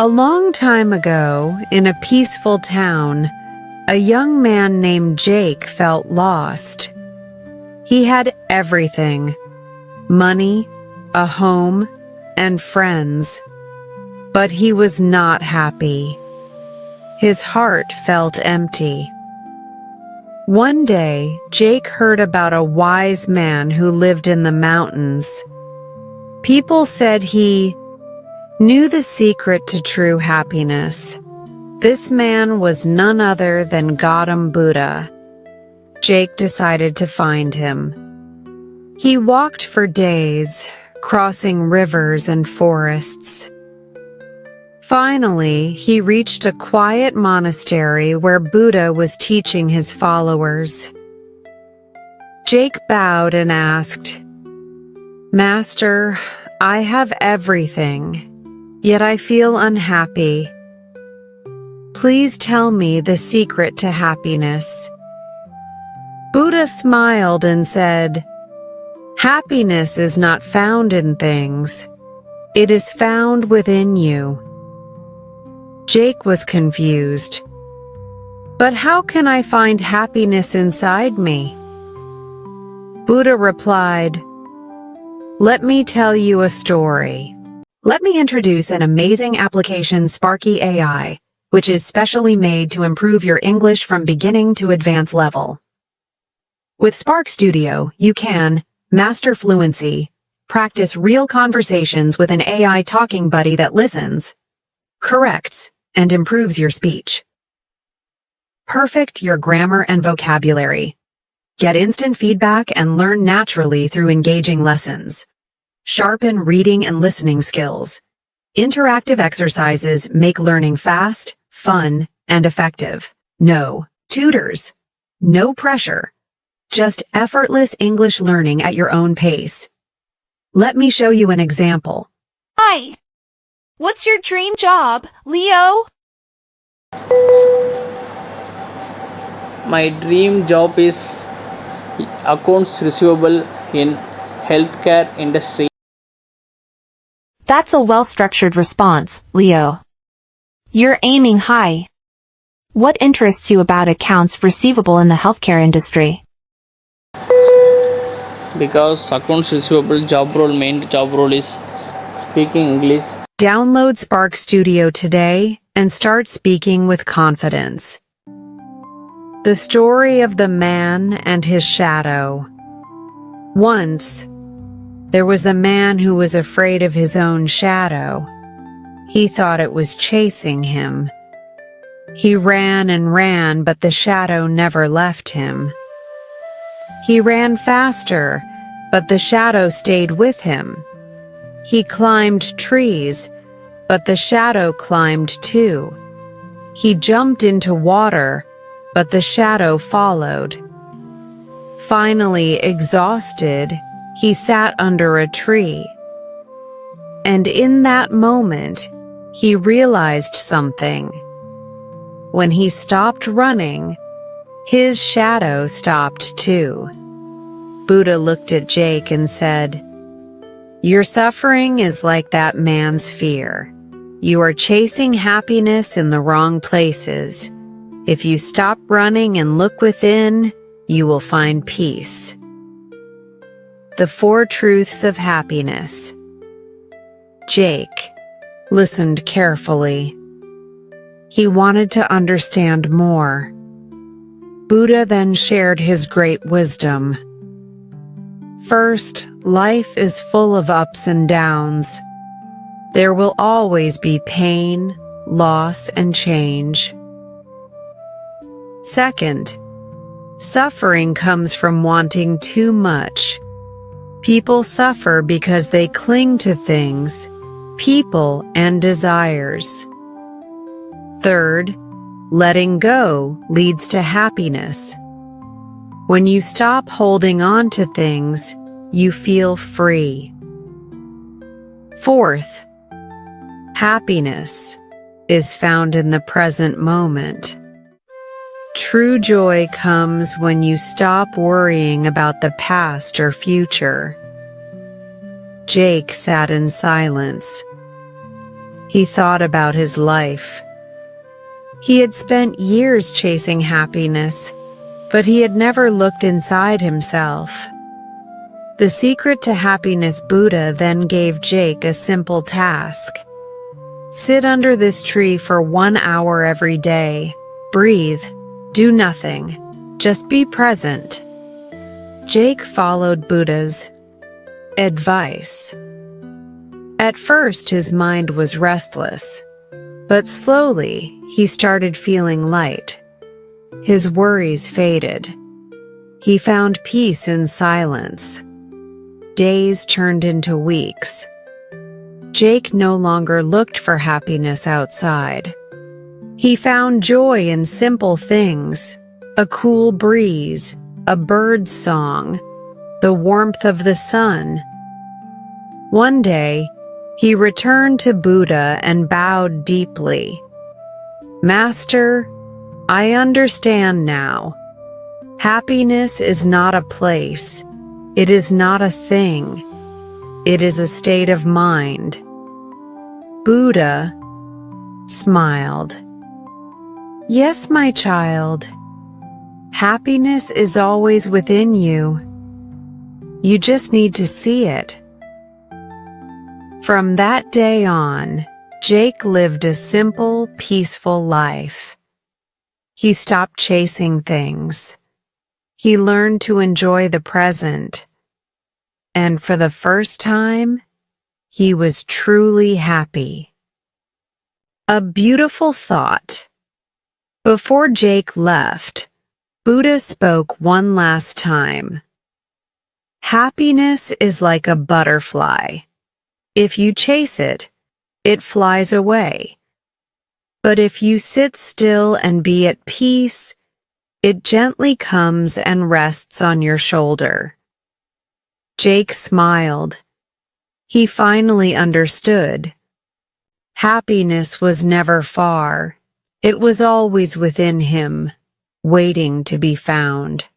A long time ago, in a peaceful town, a young man named Jake felt lost. He had everything: money, a home, and friends. But he was not happy. His heart felt empty. One day, Jake heard about a wise man who lived in the mountains. People said he knew the secret to true happiness. This man was none other than Gautam Buddha. Jake decided to find him. He walked for days, crossing rivers and forests. Finally, he reached a quiet monastery where Buddha was teaching his followers. Jake bowed and asked, "Master, I have everything, yet I feel unhappy. Please tell me the secret to happiness." Buddha smiled and said, "Happiness is not found in things. It is found within you." Jake was confused. "But how can I find happiness inside me?" Buddha replied, "Let me tell you a story. Let me introduce an amazing application, Sparky AI, which is specially made to improve your English from beginning to advanced level. With Spark Studio, you can master fluency, practice real conversations with an AI talking buddy that listens, corrects, and improves your speech. Perfect your grammar and vocabulary. Get instant feedback and learn naturally through engaging lessons. Sharpen reading and listening skills. Interactive exercises make learning fast, fun, and effective. No tutors. No pressure. Just effortless English learning at your own pace. Let me show you an example. Hi. What's your dream job, Leo? My dream job is accounts receivable in healthcare industry. That's a well-structured response, Leo. You're aiming high. What interests you about accounts receivable in the healthcare industry? Because accounts receivable main job role is speaking English. Download Spark Studio today and start speaking with confidence. The story of the man and his shadow. Once, there was a man who was afraid of his own shadow. He thought it was chasing him. He ran and ran, but the shadow never left him. He ran faster, but the shadow stayed with him. He climbed trees, but the shadow climbed too. He jumped into water, but the shadow followed. Finally, exhausted, he sat under a tree. And in that moment, he realized something. When he stopped running, his shadow stopped too. Buddha looked at Jake and said, "Your suffering is like that man's fear. You are chasing happiness in the wrong places. If you stop running and look within, you will find peace." The 4 truths of happiness. Jake listened carefully. He wanted to understand more. Buddha then shared his great wisdom. First, life is full of ups and downs. There will always be pain, loss, and change. Second, suffering comes from wanting too much. People suffer because they cling to things, people, and desires. Third, letting go leads to happiness. When you stop holding on to things, you feel free. Fourth, happiness is found in the present moment. True joy comes when you stop worrying about the past or future. Jake sat in silence. He thought about his life. He had spent years chasing happiness, but he had never looked inside himself. The secret to happiness Buddha then gave Jake a simple task. Sit under this tree for 1 hour every day. Breathe. Do nothing. Just be present. Jake followed Buddha's advice. At first, his mind was restless, but slowly he started feeling light. His worries faded. He found peace in silence. Days turned into weeks. Jake no longer looked for happiness outside. He found joy in simple things: a cool breeze, a bird's song, the warmth of the sun. One day, he returned to Buddha and bowed deeply. "Master, I understand now. Happiness is not a place. It is not a thing. It is a state of mind." Buddha smiled. "Yes, my child. Happiness is always within you. You just need to see it." From that day on, Jake lived a simple, peaceful life. He stopped chasing things. He learned to enjoy the present. And for the first time, he was truly happy. A beautiful thought. Before Jake left, Buddha spoke one last time. Happiness is like a butterfly. If you chase it, it flies away. But if you sit still and be at peace, it gently comes and rests on your shoulder. Jake smiled. He finally understood. Happiness was never far. It was always within him, waiting to be found.